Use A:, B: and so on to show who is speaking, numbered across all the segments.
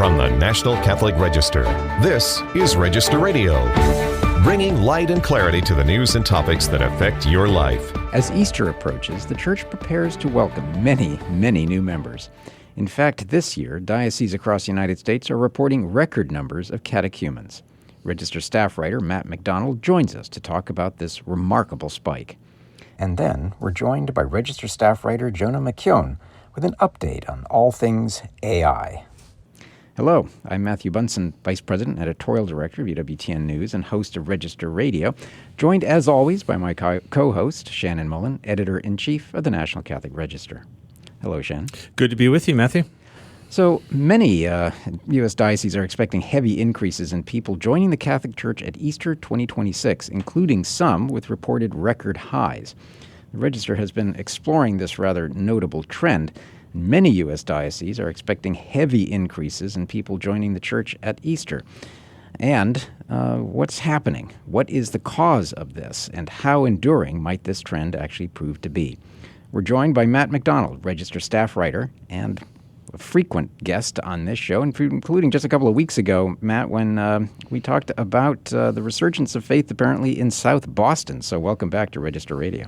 A: From the National Catholic Register, this is Register Radio, bringing light and clarity to the news and topics that affect your life.
B: As Easter approaches, the Church prepares to welcome many, many new members. In fact, this year, dioceses across the United States are reporting record numbers of catechumens. Register staff writer Matt McDonald joins us to talk about this remarkable spike. And then we're joined by Register staff writer Jonah McKeown with an update on all things AI. Hello, I'm Matthew Bunson, Vice President and Editorial Director of EWTN News and host of Register Radio, joined as always by my co-host, Shannon Mullen, Editor-in-Chief of the National Catholic Register. Hello, Shannon.
C: Good to be with you, Matthew.
B: So many U.S. dioceses are expecting heavy increases in people joining the Catholic Church at Easter 2026, including some with reported record highs. The Register has been exploring this rather notable trend. Many U.S. dioceses are expecting heavy increases in people joining the Church at Easter. And what's happening? What is the cause of this? And how enduring might this trend actually prove to be? We're joined by Matt McDonald, Register staff writer and a frequent guest on this show, including just a couple of weeks ago, Matt, when we talked about the resurgence of faith apparently in South Boston. So welcome back to Register Radio.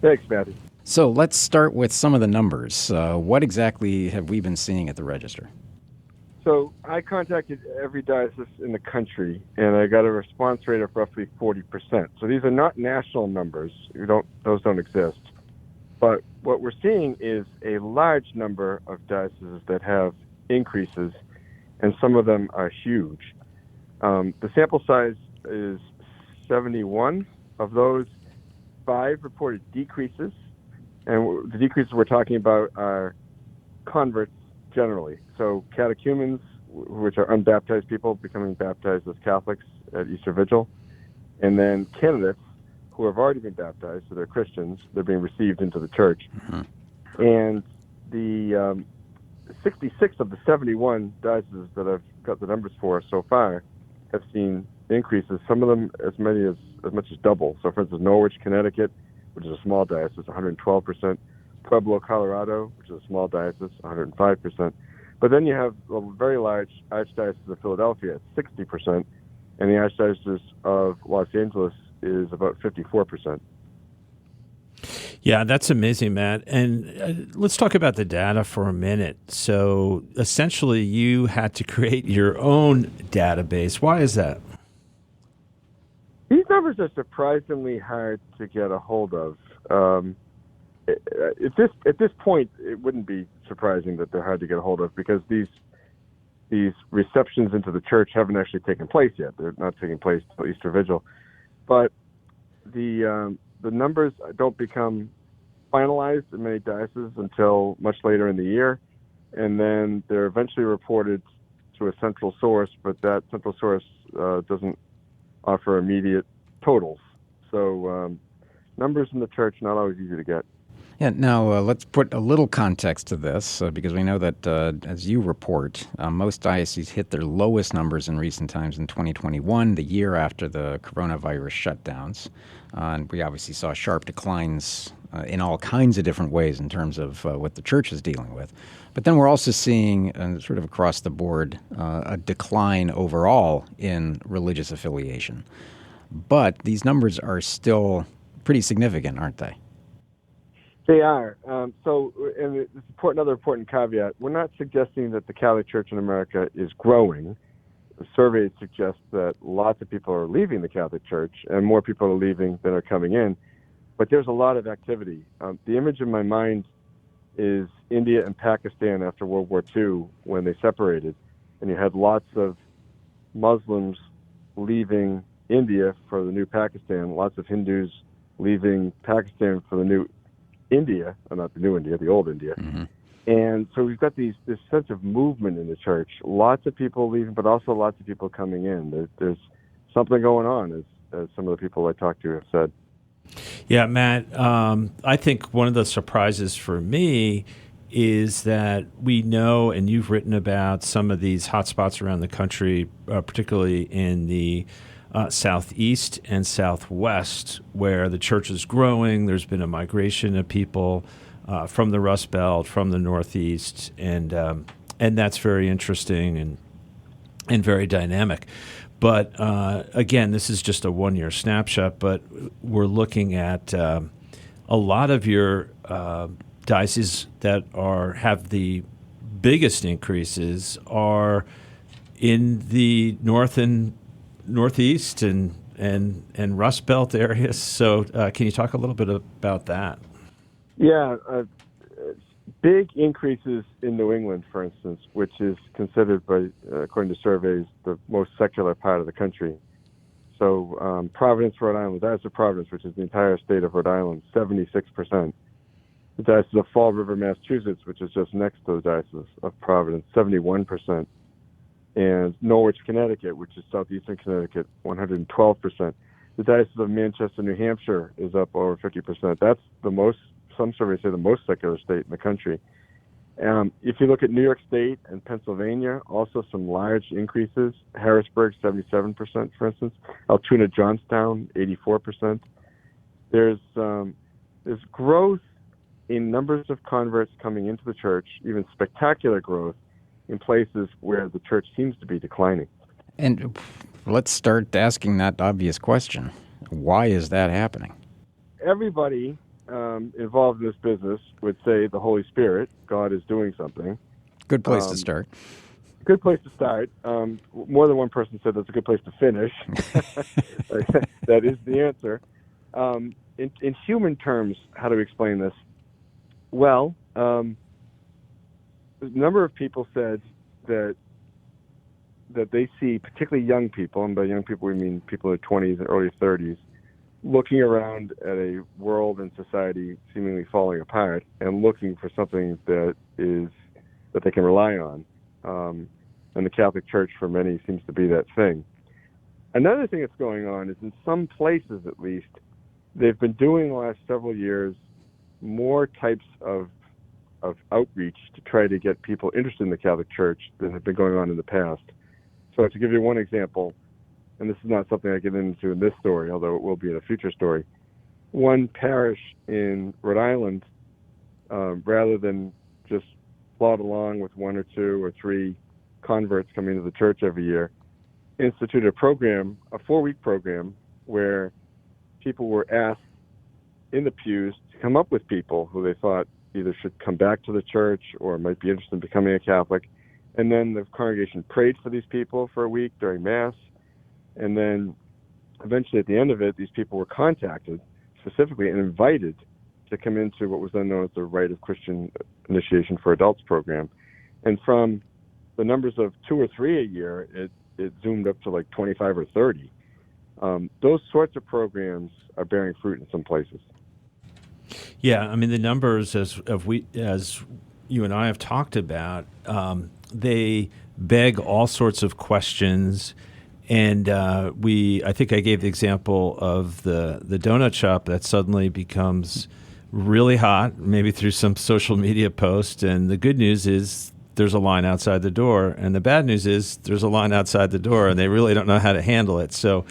D: Thanks, Matthew.
B: So let's start with some of the numbers. What exactly have we been seeing at the Register?
D: So I contacted every diocese in the country, and I got a response rate of roughly 40%. So these are not national numbers. Those don't exist. But what we're seeing is a large number of dioceses that have increases, and some of them are huge. The sample size is 71. Of those, 5 reported decreases. And the decreases we're talking about are converts generally. So catechumens, which are unbaptized people becoming baptized as Catholics at Easter Vigil. And then candidates who have already been baptized, so they're Christians, they're being received into the Church. Mm-hmm. And the 66 of the 71 dioceses that I've got the numbers for so far have seen increases, some of them as much as double. So for instance, Norwich, Connecticut, which is a small diocese, 112%. Pueblo, Colorado, which is a small diocese, 105%. But then you have a very large Archdiocese of Philadelphia at 60%, and the Archdiocese of Los Angeles is about 54%.
C: Yeah, that's amazing, Matt. And let's talk about the data for a minute. So essentially, you had to create your own database. Why is that?
D: These numbers are surprisingly hard to get a hold of. At this point, it wouldn't be surprising that they're hard to get a hold of because these receptions into the Church haven't actually taken place yet. They're not taking place until Easter Vigil. But the numbers don't become finalized in many dioceses until much later in the year, and then they're eventually reported to a central source, but that central source doesn't offer immediate totals. So numbers in the Church not always easy to get.
B: Yeah. Now, let's put a little context to this because we know that, as you report, most dioceses hit their lowest numbers in recent times in 2021, the year after the coronavirus shutdowns. And we obviously saw sharp declines in all kinds of different ways in terms of what the Church is dealing with. But then we're also seeing, sort of across the board, a decline overall in religious affiliation. But these numbers are still pretty significant, aren't they?
D: They are. And it's another important caveat. We're not suggesting that the Catholic Church in America is growing. The surveys suggest that lots of people are leaving the Catholic Church, and more people are leaving than are coming in. But there's a lot of activity. The image in my mind is India and Pakistan after World War II when they separated, and you had lots of Muslims leaving India for the new Pakistan, lots of Hindus leaving Pakistan for the new India, not the new India, the old India. Mm-hmm. And so we've got this sense of movement in the Church. Lots of people leaving, but also lots of people coming in. There's something going on, as some of the people I talked to have said.
C: Yeah, Matt, I think one of the surprises for me is that we know, and you've written about some of these hotspots around the country, particularly in the southeast and southwest, where the Church is growing. There's been a migration of people from the Rust Belt, from the Northeast, and that's very interesting. and very dynamic. But again, this is just a one-year snapshot, but we're looking at a lot of your dioceses that have the biggest increases are in the north and northeast and Rust Belt areas. So can you talk a little bit about that?
D: Yeah, big increases in New England, for instance, which is considered by, according to surveys, the most secular part of the country. So Providence, Rhode Island, the Diocese of Providence, which is the entire state of Rhode Island, 76%. The Diocese of Fall River, Massachusetts, which is just next to the Diocese of Providence, 71%. And Norwich, Connecticut, which is southeastern Connecticut, 112%. The Diocese of Manchester, New Hampshire is up over 50%. That's the most, some surveys say the most secular state in the country. If you look at New York State and Pennsylvania, also some large increases. Harrisburg, 77%, for instance. Altoona, Johnstown, 84%. There's growth in numbers of converts coming into the church, even spectacular growth in places where the church seems to be declining.
B: And let's start asking that obvious question. Why is that happening?
D: Everybody involved in this business would say the Holy Spirit, God is doing something. Good place to start. Good place to start. More than one person said that's a good place to finish. That is the answer. In human terms, how do we explain this? Well, a number of people said that they see, particularly young people, and by young people we mean people in their 20s and early 30s, looking around at a world and society seemingly falling apart and looking for something that they can rely on. And the Catholic Church, for many, seems to be that thing. Another thing that's going on is in some places, at least, they've been doing the last several years more types of outreach to try to get people interested in the Catholic Church than have been going on in the past. So to give you one example, and this is not something I get into in this story, although it will be in a future story, one parish in Rhode Island, rather than just plod along with one or two or three converts coming to the church every year, instituted a program, a 4-week program, where people were asked in the pews to come up with people who they thought either should come back to the church or might be interested in becoming a Catholic. And then the congregation prayed for these people for a week during Mass. And then eventually at the end of it, these people were contacted specifically and invited to come into what was then known as the Rite of Christian Initiation for Adults program. And from the numbers of 2 or 3 a year, it zoomed up to like 25 or 30. Those sorts of programs are bearing fruit in some places.
C: Yeah, I mean, the numbers, as you and I have talked about, they beg all sorts of questions. And I think I gave the example of the donut shop that suddenly becomes really hot, maybe through some social media post. And the good news is there's a line outside the door. And the bad news is there's a line outside the door, and they really don't know how to handle it. So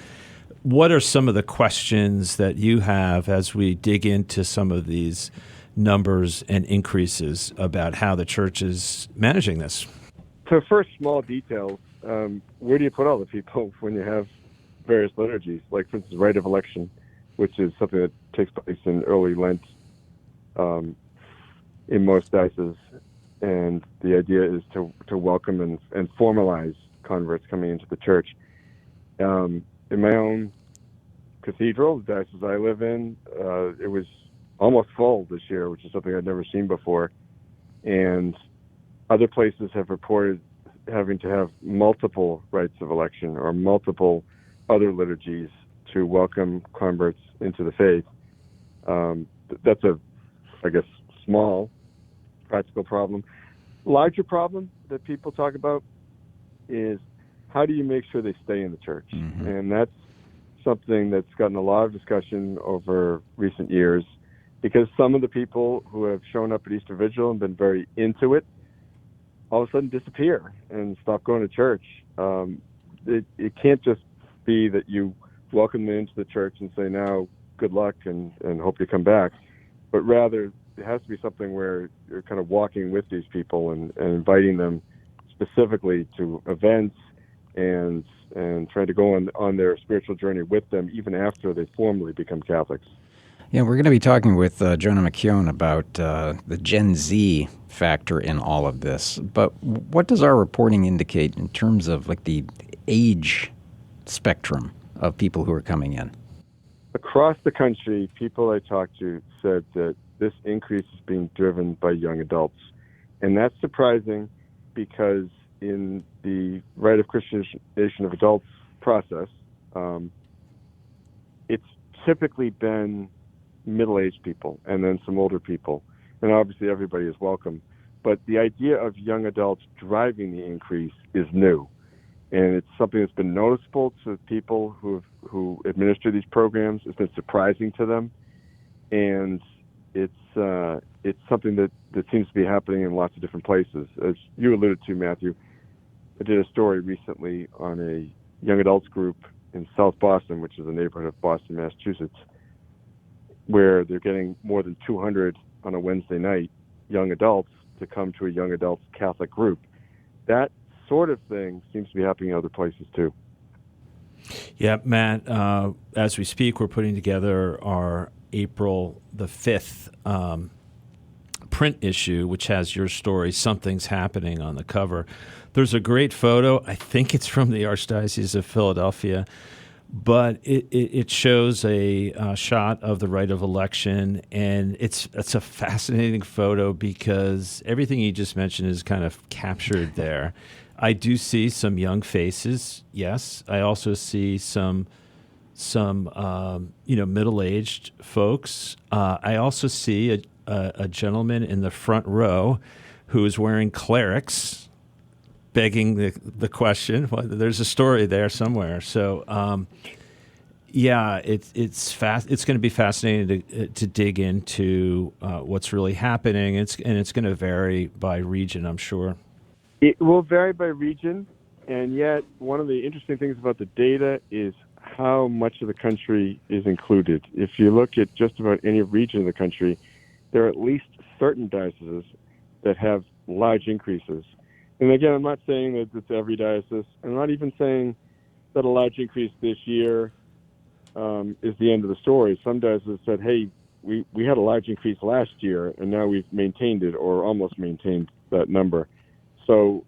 C: what are some of the questions that you have as we dig into some of these numbers and increases about how the church is managing this?
D: So first, small details. Where do you put all the people when you have various liturgies? Like, for instance, rite of election, which is something that takes place in early Lent in most dioceses. And the idea is to welcome and formalize converts coming into the church. In my own cathedral, the diocese I live in, it was almost full this year, which is something I'd never seen before. And other places have reported having to have multiple rites of election or multiple other liturgies to welcome converts into the faith. That's I guess, small practical problem. Larger problem that people talk about is how do you make sure they stay in the church? Mm-hmm. And that's something that's gotten a lot of discussion over recent years, because some of the people who have shown up at Easter Vigil and been very into it all of a sudden disappear and stop going to church. It can't just be that you welcome them into the church and say, now, good luck and hope you come back. But rather, it has to be something where you're kind of walking with these people and inviting them specifically to events, and trying to go on their spiritual journey with them even after they formally become Catholics.
B: Yeah, we're going to be talking with Jonah McKeown about the Gen Z factor in all of this. But what does our reporting indicate in terms of like the age spectrum of people who are coming in?
D: Across the country, people I talked to said that this increase is being driven by young adults. And that's surprising because in the Rite of Christianization of Adults process, it's typically been middle-aged people and then some older people. And obviously everybody is welcome. But the idea of young adults driving the increase is new. And it's something that's been noticeable to people who administer these programs. It's been surprising to them. And it's something that seems to be happening in lots of different places. As you alluded to, Matthew, I did a story recently on a young adults group in South Boston, which is a neighborhood of Boston, Massachusetts, where they're getting more than 200 on a Wednesday night young adults to come to a young adults Catholic group. That sort of thing seems to be happening in other places too.
C: Yeah, Matt, as we speak, we're putting together our April the 5th print issue, which has your story, Something's Happening, on the cover. There's a great photo. I think it's from the Archdiocese of Philadelphia, but it shows a shot of the rite of election, and it's a fascinating photo because everything you just mentioned is kind of captured there. I do see some young faces, yes. I also see some middle-aged folks. I also see a gentleman in the front row who is wearing clerics, begging the question. Well, there's a story there somewhere. So, it's fast. It's going to be fascinating to dig into what's really happening. It's going to vary by region, I'm sure.
D: It will vary by region, and yet one of the interesting things about the data is how much of the country is included. If you look at just about any region of the country, there are at least certain dioceses that have large increases. And again, I'm not saying that it's every diocese. I'm not even saying that a large increase this year is the end of the story. Some dioceses said, hey, we had a large increase last year, and now we've maintained it or almost maintained that number. So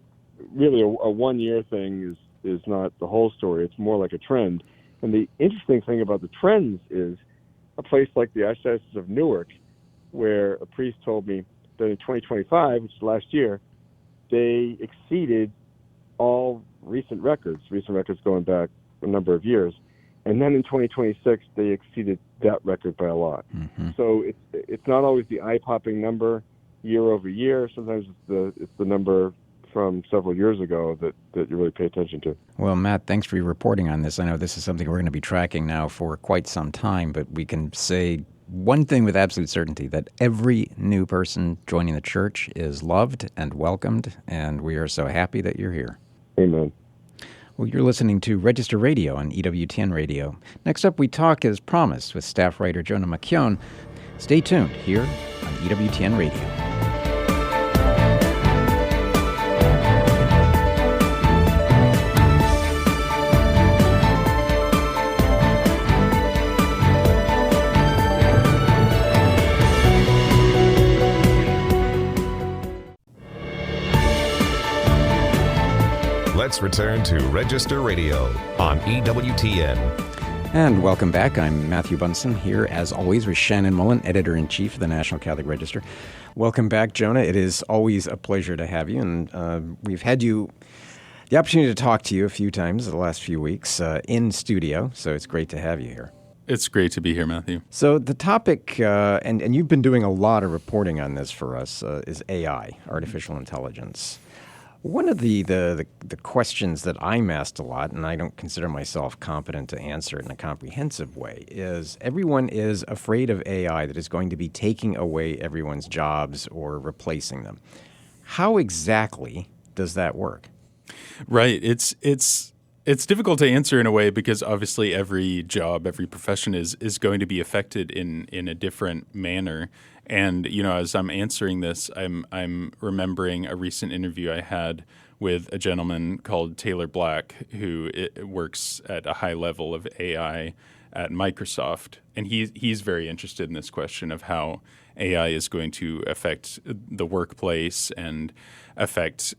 D: really a one-year thing is not the whole story. It's more like a trend. And the interesting thing about the trends is a place like the Archdiocese of Newark, where a priest told me that in 2025, which is last year, they exceeded all recent records going back a number of years. And then in 2026, they exceeded that record by a lot. Mm-hmm. So it's not always the eye-popping number year over year. Sometimes it's the number from several years ago that you really pay attention to.
B: Well, Matt, thanks for your reporting on this. I know this is something we're going to be tracking now for quite some time, but we can say one thing with absolute certainty, that every new person joining the church is loved and welcomed, and we are so happy that you're here.
D: Amen.
B: Well, you're listening to Register Radio on EWTN Radio. Next up, we talk, as promised, with staff writer Jonah McKeown. Stay tuned here on EWTN Radio.
A: Let's return to Register Radio on EWTN.
B: And welcome back. I'm Matthew Bunson here, as always, with Shannon Mullen, Editor-in-Chief of the National Catholic Register. Welcome back, Jonah. It is always a pleasure to have you, and we've had the opportunity to talk to you a few times the last few weeks in studio, so it's great to have you here.
E: It's great to be here, Matthew.
B: So the topic, and you've been doing a lot of reporting on this for us, is AI, artificial intelligence. One of the questions that I'm asked a lot, and I don't consider myself competent to answer it in a comprehensive way, is everyone is afraid of AI that is going to be taking away everyone's jobs or replacing them. How exactly does that work?
E: Right. It's difficult to answer in a way because obviously every job, every profession is going to be affected in a different manner. And as I'm answering this, I'm remembering a recent interview I had with a gentleman called Taylor Black, who works at a high level of AI at Microsoft, and he's very interested in this question of how AI is going to affect the workplace and affect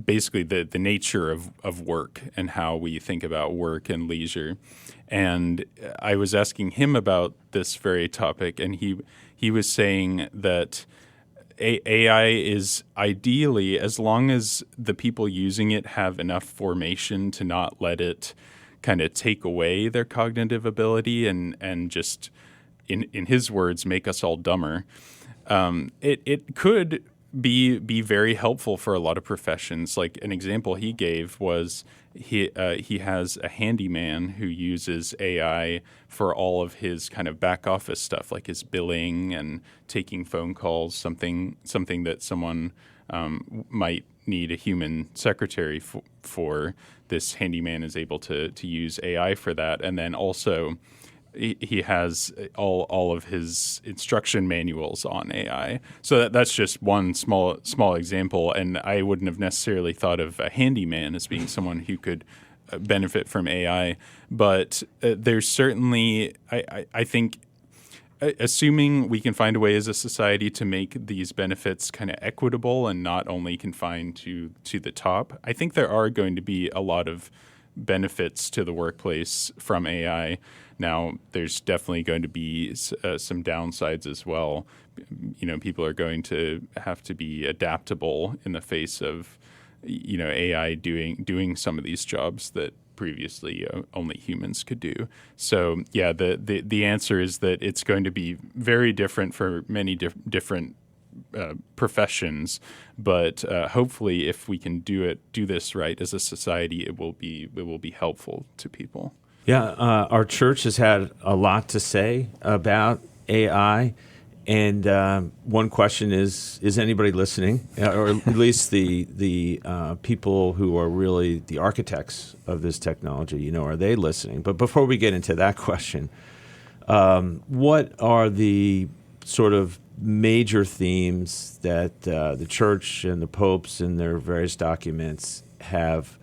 E: basically the nature of work and how we think about work and leisure. And I was asking him about this very topic, and he was saying that AI is ideally, as long as the people using it have enough formation to not let it kind of take away their cognitive ability and just, in his words, make us all dumber. It could be very helpful for a lot of professions. Like an example he gave was he has a handyman who uses AI for all of his kind of back office stuff, like his billing and taking phone calls, something that someone might need a human secretary for. This handyman is able to use AI for that. And then also he has all of his instruction manuals on AI. So that's just one small example. And I wouldn't have necessarily thought of a handyman as being someone who could benefit from AI. But there's certainly, I think, assuming we can find a way as a society to make these benefits kind of equitable and not only confined to the top, I think there are going to be a lot of benefits to the workplace from AI. Now, there's definitely going to be some downsides as well. People are going to have to be adaptable in the face of, AI doing some of these jobs that previously only humans could do. So, yeah, the answer is that it's going to be very different for many different professions, but hopefully, if we can do this right as a society, it will be helpful to people.
C: Yeah, our church has had a lot to say about AI, and one question is anybody listening, or at least the people who are really the architects of this technology? Are they listening? But before we get into that question, what are the sort of major themes that the church and the popes in their various documents have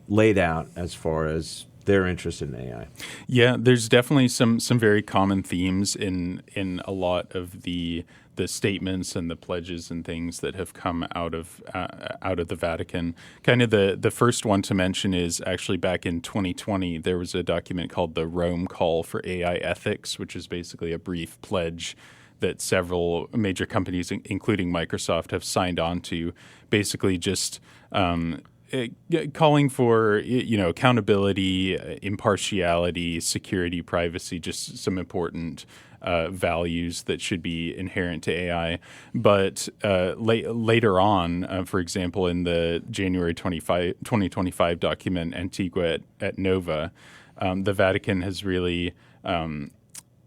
C: laid out as far as their interest in AI?
E: Yeah, there's definitely some very common themes in a lot of the statements and the pledges and things that have come out of the Vatican. Kind of the first one to mention is actually back in 2020, there was a document called the Rome Call for AI Ethics, which is basically a brief pledge that several major companies, including Microsoft, have signed on to, basically just calling for accountability, impartiality, security, privacy, just some important values that should be inherent to AI. But later on, for example, in the January 2025 document Antigua et Nova, the Vatican has really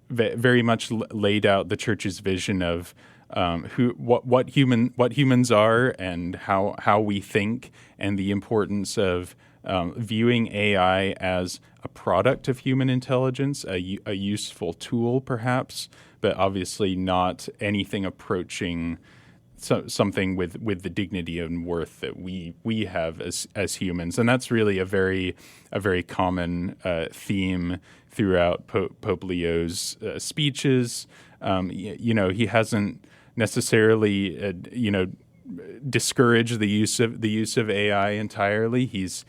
E: very much laid out the Church's vision of what humans are and how we think, and the importance of viewing AI as a product of human intelligence, a useful tool perhaps, but obviously not anything approaching something with the dignity and worth that we have as humans. And that's really a very common theme throughout Pope Leo's speeches. He hasn't necessarily discouraged the use of AI entirely. He's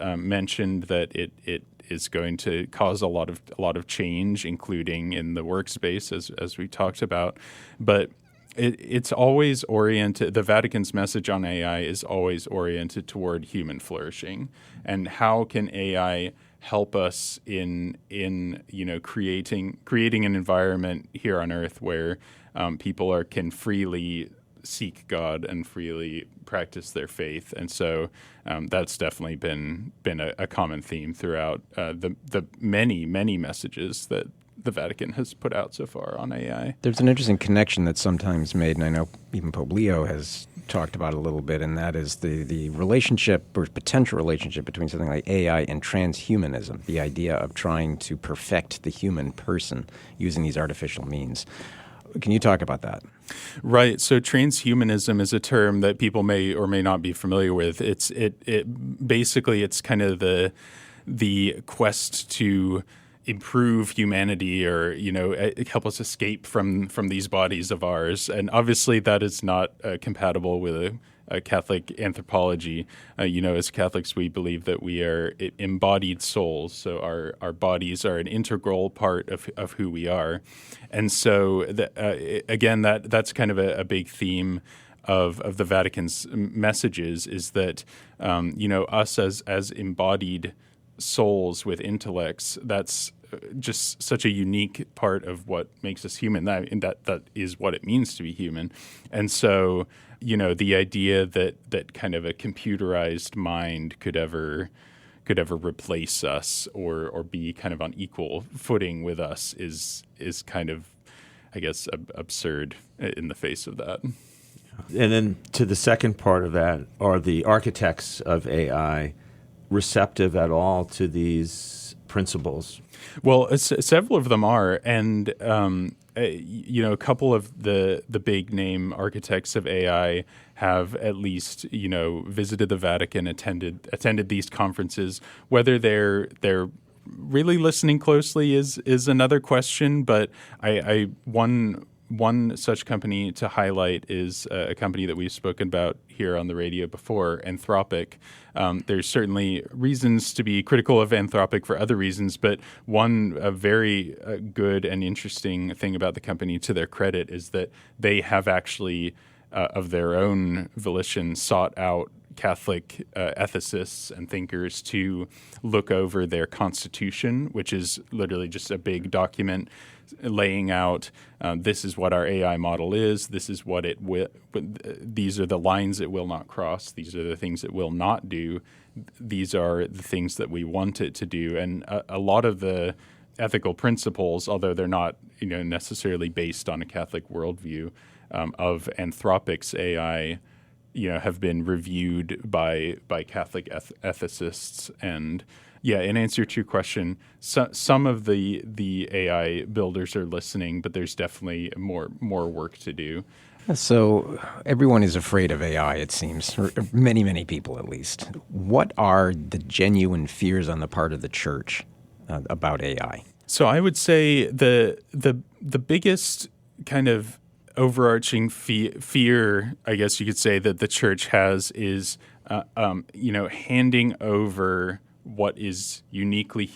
E: mentioned that it is going to cause a lot of change, including in the workspace, as we talked about. But it's always oriented. The Vatican's message on AI is always oriented toward human flourishing, and how can AI help us in creating an environment here on Earth where people can freely seek God and freely practice their faith. And so that's definitely been a common theme throughout the many messages that the Vatican has put out so far on AI.
B: There's an interesting connection that's sometimes made, and I know even Pope Leo has talked about it a little bit, and that is the relationship or potential relationship between something like AI and transhumanism, the idea of trying to perfect the human person using these artificial means. can you talk about that?
E: Right. So transhumanism is a term that people may or may not be familiar with. Basically it's kind of the quest to improve humanity, or help us escape from these bodies of ours. And obviously that is not compatible with a Catholic anthropology. As Catholics, we believe that we are embodied souls. So our bodies are an integral part of who we are. And so again, that's kind of a big theme of the Vatican's messages, is that us as embodied souls with intellects, that's just such a unique part of what makes us human. That is what it means to be human. And so, the idea that kind of a computerized mind could ever replace us or be kind of on equal footing with us is kind of, I guess, absurd in the face of that.
C: And then to the second part of that, are the architects of AI receptive at all to these principles?
E: Well, several of them are, and a couple of the big name architects of AI have at least visited the Vatican, attended these conferences. Whether they're really listening closely is another question. But one such company to highlight is a company that we've spoken about here on the radio before, Anthropic. There's certainly reasons to be critical of Anthropic for other reasons, but one very good and interesting thing about the company, to their credit, is that they have actually, of their own volition, sought out Catholic ethicists and thinkers to look over their constitution, which is literally just a big document laying out this is what our AI model is, this is what it will, these are the lines it will not cross, these are the things it will not do, these are the things that we want it to do. And a lot of the ethical principles, although they're not necessarily based on a Catholic worldview, of Anthropic's AI have been reviewed by Catholic ethicists. And in answer to your question, some of the AI builders are listening, but there's definitely more work to do.
B: So everyone is afraid of AI, it seems, or many, many people at least. What are the genuine fears on the part of the church about AI?
E: So I would say the biggest kind of overarching fear, I guess you could say, that the church has is, handing over what is uniquely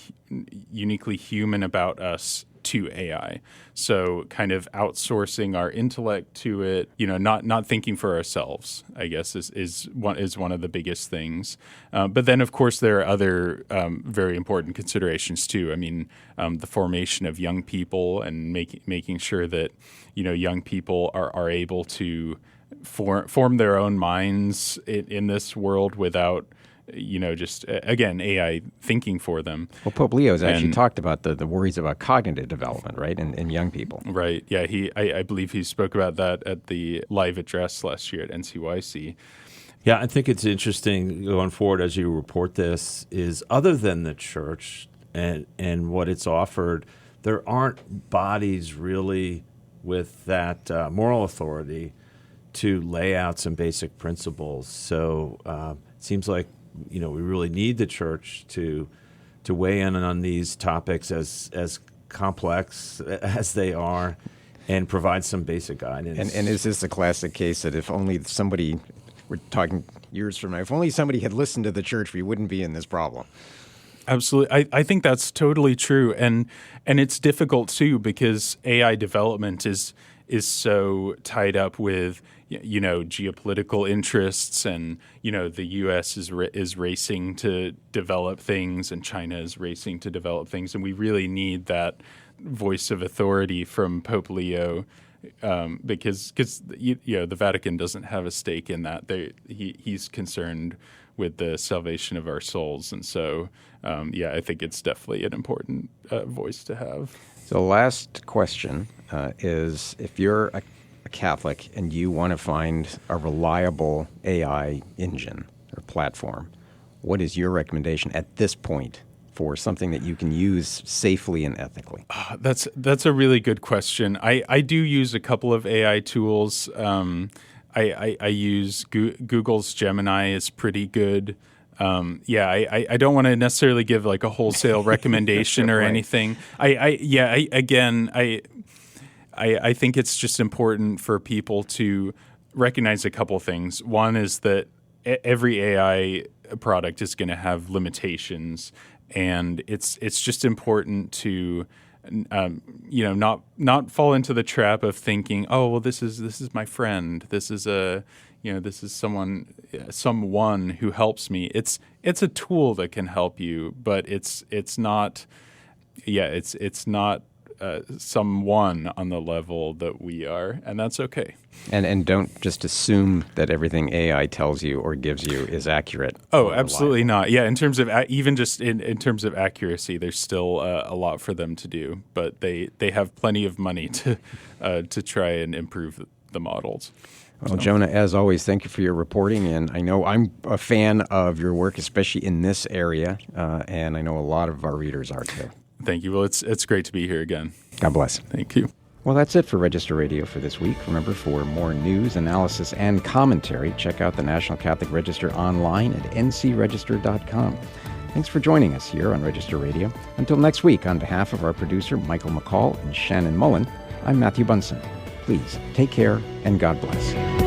E: human about us to AI. So kind of outsourcing our intellect to it, not thinking for ourselves, I guess is one of the biggest things. But then, of course, there are other very important considerations too. I mean, the formation of young people and making sure that young people are able to form their own minds in this world without just, again, AI thinking for them.
B: Well, Pope Leo has actually talked about the worries about cognitive development, right, in young people.
E: Right. Yeah, I believe he spoke about that at the live address last year at NCYC.
C: Yeah, I think it's interesting going forward as you report this is, other than the church and what it's offered, there aren't bodies really with that moral authority to lay out some basic principles. So it seems like we really need the church to weigh in on these topics as complex as they are, and provide some basic guidance.
B: And is this a classic case that if only somebody, we're talking years from now, if only somebody had listened to the church, we wouldn't be in this problem?
E: Absolutely. I think that's totally true. And it's difficult too, because AI development is so tied up with geopolitical interests, and the U.S. is racing to develop things, and China is racing to develop things, and we really need that voice of authority from Pope Leo, because the Vatican doesn't have a stake in that. He's concerned with the salvation of our souls, and so I think it's definitely an important voice to have.
B: So, last question is, if you're a Catholic and you want to find a reliable AI engine or platform, what is your recommendation at this point for something that you can use safely and ethically?
E: That's a really good question. I do use a couple of AI tools. I use Google's Gemini is pretty good. I don't want to necessarily give like a wholesale recommendation or
B: Right.
E: anything. I think it's just important for people to recognize a couple things. One is that every AI product is going to have limitations, and it's just important to not fall into the trap of thinking, oh well, this is my friend, this is someone who helps me. It's a tool that can help you, but it's not someone on the level that we are, and that's okay.
B: And don't just assume that everything AI tells you or gives you is accurate.
E: Oh,
B: or
E: absolutely
B: reliable.
E: not. Yeah, in terms of even just in terms of accuracy, there's still a lot for them to do, but they have plenty of money to try and improve the models.
B: Well, Jonah, as always, thank you for your reporting. And I know I'm a fan of your work, especially in this area, and I know a lot of our readers are too.
E: Thank you. Well, it's great to be here again.
B: God bless.
E: Thank you.
B: Well, that's it for Register Radio for this week. Remember, for more news, analysis, and commentary, check out the National Catholic Register online at ncregister.com. Thanks for joining us here on Register Radio. Until next week, on behalf of our producer, Michael McCall and Shannon Mullen, I'm Matthew Bunson. Please take care and God bless.